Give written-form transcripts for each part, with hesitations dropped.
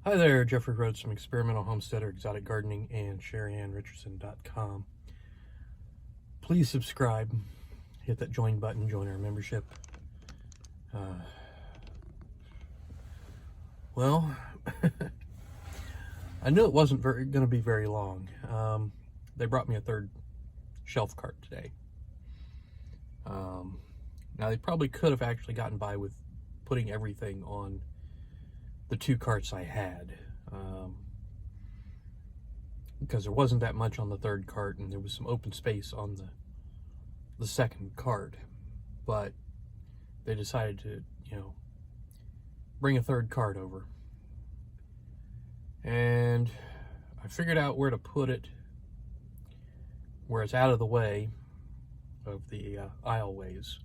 Hi there, Jeffrey Rhoades from Experimental Homesteader, Exotic Gardening, and Richcherson.com. Please subscribe, hit that join button, join our membership. Well, I knew it wasn't going to be very long. They brought me a third shelf cart today. Now, they probably could have actually gotten by with putting everything on the two carts I had, because there wasn't that much on the third cart, and there was some open space on the second cart. But they decided to, bring a third cart over, and I figured out where to put it, where it's out of the way of the aisleways.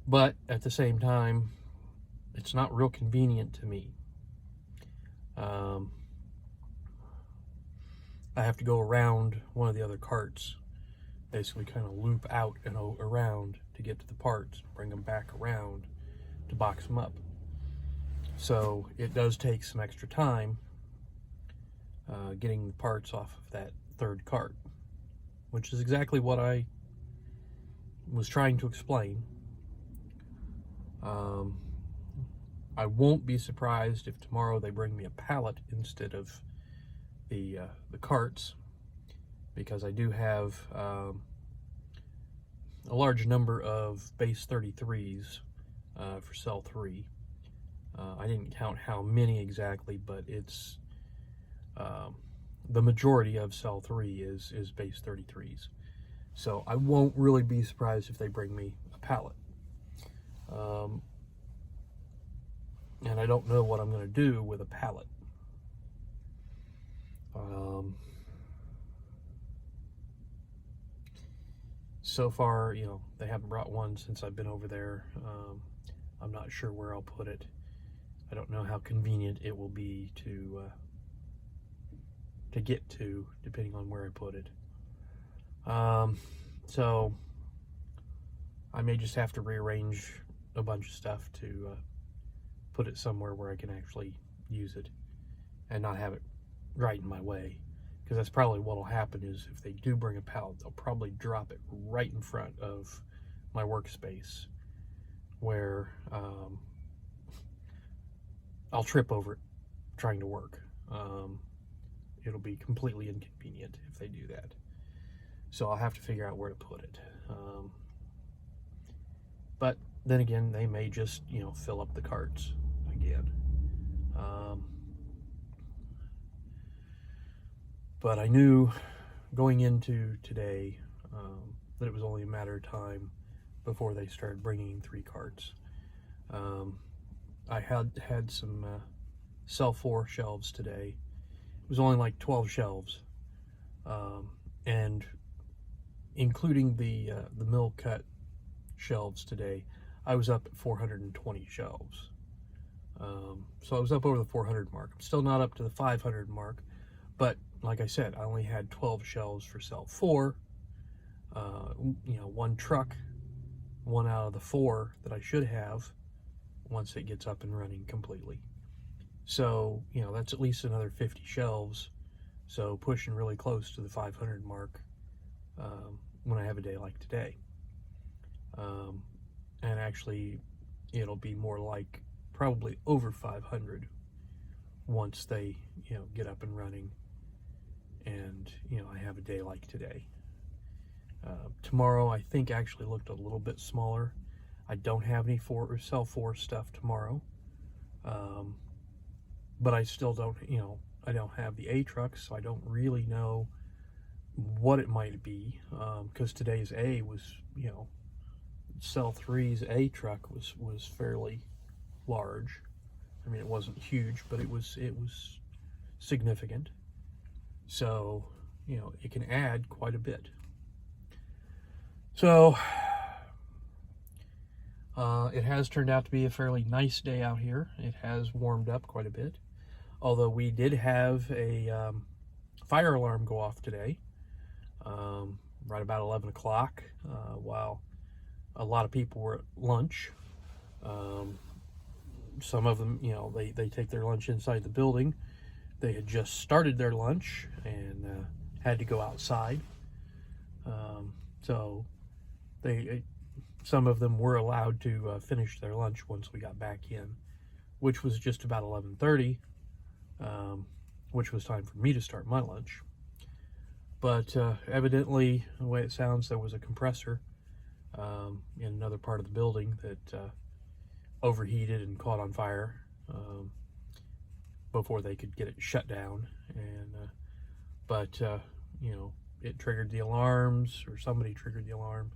But at the same time, it's not real convenient to me. I have to go around one of the other carts, basically kind of loop out and around to get to the parts, bring them back around to box them up. So it does take some extra time getting the parts off of that third cart, which is exactly what I was trying to explain. I won't be surprised if tomorrow they bring me a pallet instead of the carts, because I do have a large number of base 33s for cell 3. I didn't count how many exactly, but it's the majority of cell 3 is base 33s. So I won't really be surprised if they bring me a pallet. And I don't know what I'm going to do with a pallet. So far, they haven't brought one since I've been over there. I'm not sure where I'll put it. I don't know how convenient it will be to get to, depending on where I put it. So I may just have to rearrange a bunch of stuff to put it somewhere where I can actually use it and not have it right in my way, because that's probably what will happen. Is if they do bring a pallet, they'll probably drop it right in front of my workspace, where I'll trip over it trying to work. It'll be completely inconvenient if they do that. So I'll have to figure out where to put it. But then again, they may just, fill up the carts again. But I knew going into today that it was only a matter of time before they started bringing 3 carts. I had some cell 4 shelves today. It was only like 12 shelves, and including the mill cut shelves today, I was up at 420 shelves. So I was up over the 400 mark. I'm still not up to the 500 mark, but like I said, I only had 12 shelves for cell 4. One truck, one out of the 4 that I should have once it gets up and running completely. So, that's at least another 50 shelves. So pushing really close to the 500 mark when I have a day like today. And actually, it'll be more like probably over 500 once they, get up and running, and, I have a day like today. Tomorrow, I think, actually looked a little bit smaller. I don't have any cell 4 stuff tomorrow. But I still don't, I don't have the A trucks, so I don't really know what it might be, because today's A was, cell 3's A truck was fairly large. I mean, it wasn't huge, but it was significant. So, it can add quite a bit. So, it has turned out to be a fairly nice day out here. It has warmed up quite a bit. Although we did have a fire alarm go off today, right about 11 o'clock, while a lot of people were at lunch. some of them, they take their lunch inside the building. They had just started their lunch and had to go outside. So some of them were allowed to finish their lunch once we got back in, which was just about 11:30, which was time for me to start my lunch. But evidently, the way it sounds, there was a compressor in another part of the building that overheated and caught on fire before they could get it shut down. And but it triggered the alarms, or somebody triggered the alarm.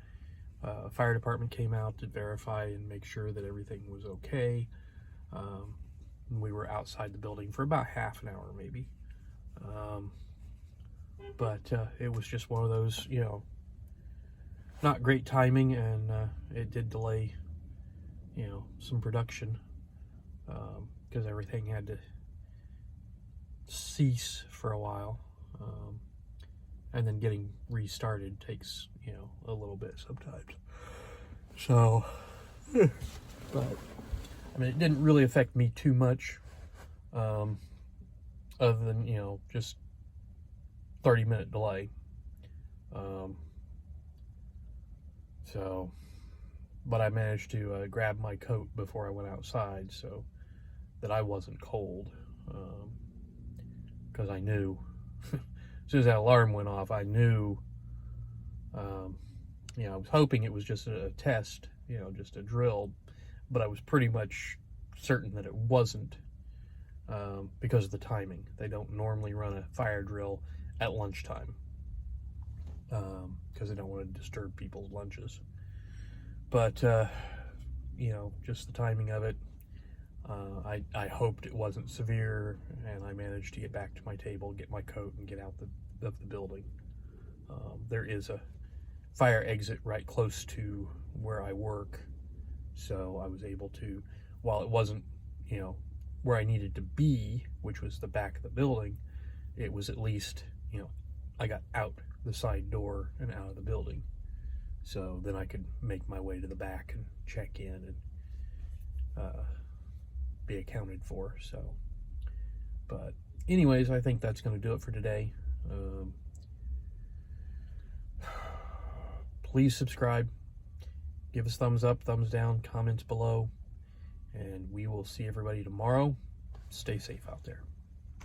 Fire department came out to verify and make sure that everything was okay. We were outside the building for about half an hour, maybe. But it was just one of those, not great timing, and it did delay, some production, because everything had to cease for a while. And then getting restarted takes, a little bit sometimes. So, but, I mean, it didn't really affect me too much, other than, just 30-minute delay. But I managed to grab my coat before I went outside so that I wasn't cold, because I knew, as soon as that alarm went off, I knew, I was hoping it was just a test, just a drill, but I was pretty much certain that it wasn't, because of the timing. They don't normally run a fire drill at lunchtime, because they don't want to disturb people's lunches. But, just the timing of it, I hoped it wasn't severe, and I managed to get back to my table, get my coat, and get out of the building. There is a fire exit right close to where I work, so I was able to, while it wasn't, where I needed to be, which was the back of the building, it was at least, I got out the side door and out of the building. So then I could make my way to the back and check in and be accounted for. So, but anyways, I think that's going to do it for today. Please subscribe, give us thumbs up, thumbs down, comments below, and we will see everybody tomorrow. Stay safe out there.